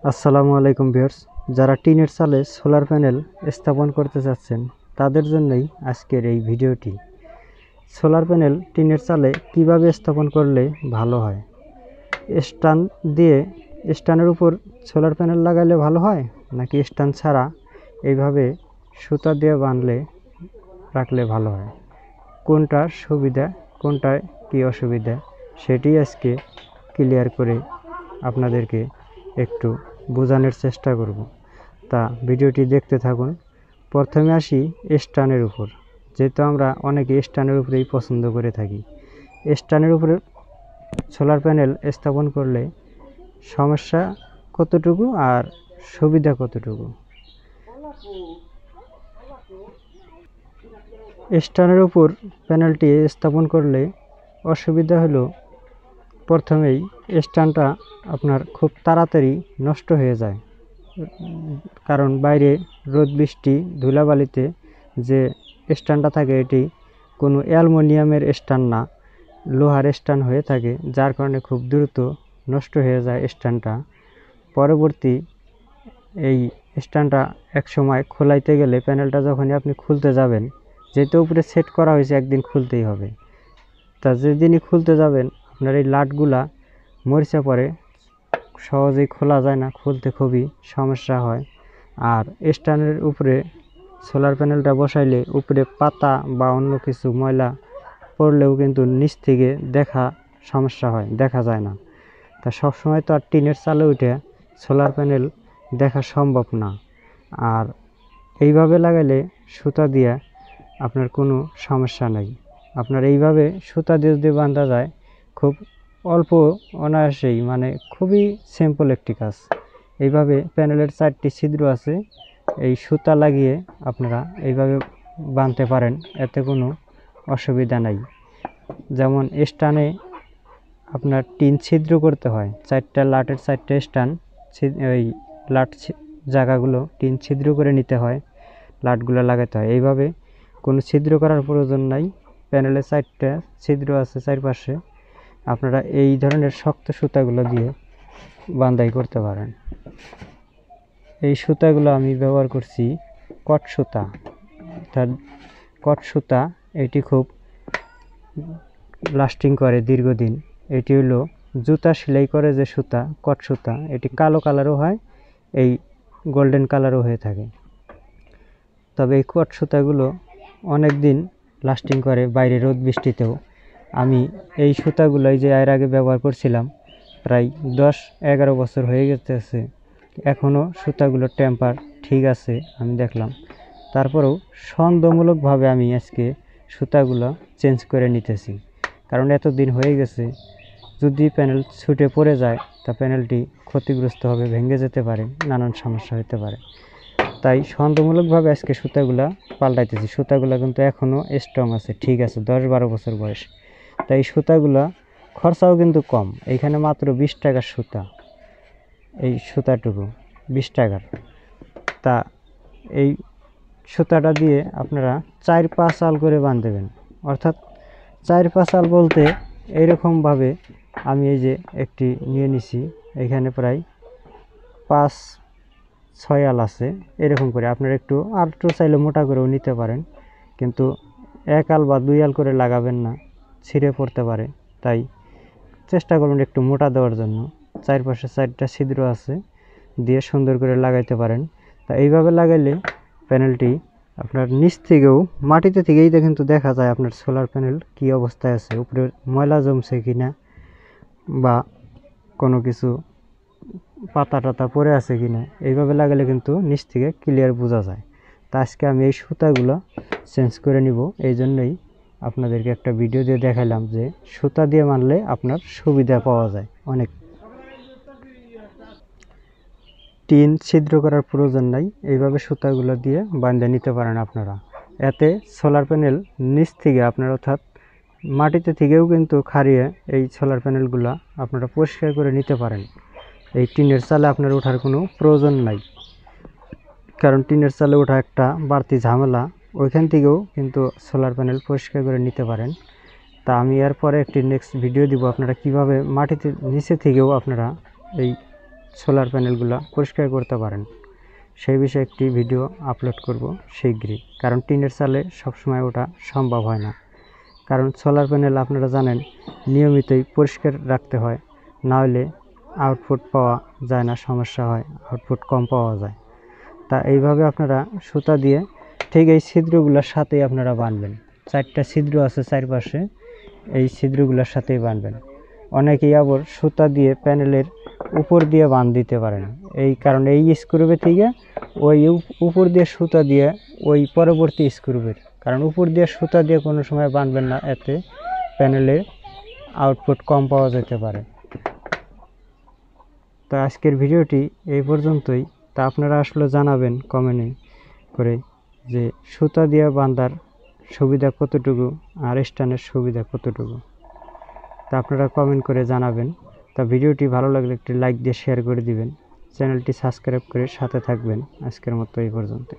আসসালামু আলাইকুম ভিউয়ার্স, যারা টিনের চালে সোলার প্যানেল স্থাপন করতে চাচ্ছেন তাদের জন্যই আজকের এই ভিডিওটি। সোলার প্যানেল টিনের চালে কিভাবে স্থাপন করলে ভালো হয়, স্ট্যান্ডের উপর সোলার প্যানেল লাগালে ভালো হয় নাকি স্ট্যান্ড ছাড়া এইভাবে সুতা দিয়ে বাঁধলে রাখলে ভালো হয়, কোনটা সুবিধা কোনটায় কি অসুবিধা সেটি আজকে ক্লিয়ার করে আপনাদেরকে একটু বোঝানোর চেষ্টা করব। তা ভিডিওটি দেখতে থাকুন। প্রথমে আসি স্ট্যান্ডের উপর, যেহেতু আমরা অনেকে স্ট্যান্ডের উপরেই পছন্দ করে থাকি। স্ট্যান্ডের উপরে সোলার প্যানেল স্থাপন করলে সমস্যা কতটুকু আর সুবিধা কতটুকু। স্ট্যান্ডের উপর প্যানেলটি স্থাপন করলে অসুবিধা হলো, প্রথমেই স্ট্যান্ডটা আপনার খুব তাড়াতাড়ি নষ্ট হয়ে যায়, কারণ বাইরে রোদ বৃষ্টি ধুলাবালিতে যে স্ট্যান্ডটা থাকে এটি কোনো অ্যালুমিনিয়ামের স্ট্যান্ড না, লোহার স্ট্যান্ড হয়ে থাকে, যার কারণে খুব দ্রুত নষ্ট হয়ে যায় স্ট্যান্ডটা। পরবর্তী এই স্ট্যান্ডটা একসময় খোলাইতে গেলে প্যানেলটা যখনই আপনি খুলতে যাবেন, যেহেতু উপরে সেট করা হয়েছে একদিন খুলতেই হবে, তা যেদিনই খুলতে যাবেন আপনার এই লাটগুলা মরিচা পড়ে, সহজেই খোলা যায় না, খুলতে খুবই সমস্যা হয়। আর স্ট্যান্ডের উপরে সোলার প্যানেলটা বসাইলে উপরে পাতা বা অন্য কিছু ময়লা পড়লেও কিন্তু নিচ থেকে সমস্যা হয়, দেখা যায় না। তা সবসময় তো আর টিনের চালে উঠে সোলার প্যানেল দেখা সম্ভব না। আর এইভাবে লাগাইলে সুতা দিয়ে আপনার কোনো সমস্যা নেই। আপনার এইভাবে সুতা দিয়ে যদি বাঁধা যায় খুব অল্প অনায়াসেই, মানে খুবই সিম্পল একটি কাজ। এইভাবে প্যানেলের 4টি ছিদ্র আছে, এই সুতা লাগিয়ে আপনারা এইভাবে বাঁধতে পারেন, এতে কোনো অসুবিধা নাই। যেমন স্ট্যান্ডে আপনার 3 ছিদ্র করতে হয়, 4টা লাটের 4টে স্ট্যান্ড, ওই লাট জায়গাগুলো 3 ছিদ্র করে নিতে হয়, লাটগুলো লাগাতে হয়। এইভাবে কোনো ছিদ্র করার প্রয়োজন নাই, প্যানেলে 4টা ছিদ্র আছে চারপাশে, আপনারা এই ধরনের শক্ত সুতাগুলো দিয়ে বাঁধাই করতে পারেন। এই সুতাগুলো আমি ব্যবহার করছি কট সুতা, অর্থাৎ কট সুতা, এটি খুব লাস্টিং করে দীর্ঘদিন। এটি হলো জুতা সেলাই করে যে সুতা, কট সুতা, এটি কালো কালারও হয়, এই গোল্ডেন কালারও হয়ে থাকে। তবে এই কট সুতাগুলো অনেক দিন লাস্টিং করে বাইরে রোদ বৃষ্টিতেও। আমি এই সুতাগুলোই যে এর আগে ব্যবহার করছিলাম, প্রায় 10-11 বছর হয়ে গেছে, এখনও সুতাগুলোর টেম্পার ঠিক আছে আমি দেখলাম। তারপরেও সন্দেহমূলকভাবে আমি আজকে সুতাগুলো চেঞ্জ করে নিতেছি, কারণ এতদিন হয়ে গেছে, যদি প্যানেল ছুটে পড়ে যায় তা প্যানেলটি ক্ষতিগ্রস্ত হবে, ভেঙে যেতে পারে, নানান সমস্যা হতে পারে। তাই সন্দেহমূলকভাবে আজকে সুতাগুলা পাল্টাইতেছি। সুতাগুলা কিন্তু এখনও স্ট্রং আছে, ঠিক আছে, 10-12 বছর বয়স। তাই সুতাগুলা খরচাও কিন্তু কম, এইখানে মাত্র 20 টাকার সুতা, এই সুতাটুকু 20 টাকার। তা এই সুতাটা দিয়ে আপনারা 4-5 আল করে বাঁধবেন, অর্থাৎ 4-5 আল বলতে এইরকমভাবে আমি এই যে একটি নিয়ে নিছি, এখানে প্রায় 5-6 আল আছে, এরকম করে আপনারা একটু আর একটু চাইলে মোটা করেও নিতে পারেন, কিন্তু 1 আল বা 2 আল করে লাগাবেন না, ছিঁড়ে পড়তে পারে। তাই চেষ্টা করুন একটু মোটা দেওয়ার জন্য। চারপাশে 4টা ছিদ্র আছে, দিয়ে সুন্দর করে লাগাইতে পারেন। তা এইভাবে লাগাইলে প্যানেলটি আপনার নিচ থেকেও, মাটিতে থেকেই কিন্তু দেখা যায় আপনার সোলার প্যানেল কী অবস্থায় আছে, উপরে ময়লা জমছে কিনা বা কোনো কিছু পাতা টাতা পড়ে আছে কিনা, এইভাবে লাগালে কিন্তু নিচ থেকে ক্লিয়ার বোঝা যায়। তা আজকে আমি এই সুতাগুলো চেঞ্জ করে নিব, এই জন্যই আপনাদেরকে একটা ভিডিও দিয়ে দেখালাম যে সুতা দিয়ে মানলে আপনার সুবিধা পাওয়া যায় অনেক। টিন ছিদ্র করার প্রয়োজন নাই, এইভাবে সুতাগুলো দিয়ে বাঁধে নিতে পারেন আপনারা। এতে সোলার প্যানেল নিচ থেকে আপনার, অর্থাৎ মাটিতে থেকেও কিন্তু খাড়িয়ে এই সোলার প্যানেলগুলো আপনারা পরিষ্কার করে নিতে পারেন। এই টিনের চালে আপনার ওঠার কোনো প্রয়োজন নাই, কারণ টিনের চালে ওঠা একটা বাড়তি ঝামেলা, ওইখান থেকেও কিন্তু সোলার প্যানেল পরিষ্কার করে নিতে পারেন। তা আমি এরপরে একটি নেক্সট ভিডিও দিব, আপনারা কিভাবে মাটিতে নিচে থেকেও আপনারা এই সোলার প্যানেলগুলো পরিষ্কার করতে পারেন। সেই বিষয়ে একটি ভিডিও আপলোড করব শীঘ্রই, কারণ টিনের চালে সবসময় ওটা সম্ভব হয় না। কারণ সোলার প্যানেল আপনারা জানেন নিয়মিতই পরিষ্কার রাখতে হয়, না হলে আউটপুট পাওয়া যায় না, সমস্যা হয়, আউটপুট কম পাওয়া যায়। তা এইভাবে আপনারা সুতা দিয়ে ঠিক এই ছিদ্রগুলোর সাথেই আপনারা বাঁধবেন। 4টা ছিদ্র আছে চারপাশে, এই ছিদ্রগুলোর সাথেই বাঁধবেন। অনেকেই আবার সুতা দিয়ে প্যানেলের উপর দিয়ে বাঁধ দিতে পারেন, এই কারণে এই স্ক্রুবে থেকে ওই উপর দিয়ে সুতা দিয়ে ওই পরবর্তী স্ক্রুবের, কারণ উপর দিয়ে সুতা দিয়ে কোনো সময় বাঁধবেন না, এতে প্যানেলের আউটপুট কম পাওয়া যেতে পারে। তো আজকের ভিডিওটি এই পর্যন্তই। তা আপনারা আসলে জানাবেন কমেন্টে করে যে সুতা দিয়ে বাঁধার সুবিধা কতটুকু আর স্টানের সুবিধা কতটুকু, তা আপনারা কমেন্ট করে জানাবেন। তা ভিডিওটি ভালো লাগলে একটি লাইক দিয়ে শেয়ার করে দিবেন, চ্যানেলটি সাবস্ক্রাইব করে সাথে থাকবেন। আজকের মতো এই পর্যন্ত।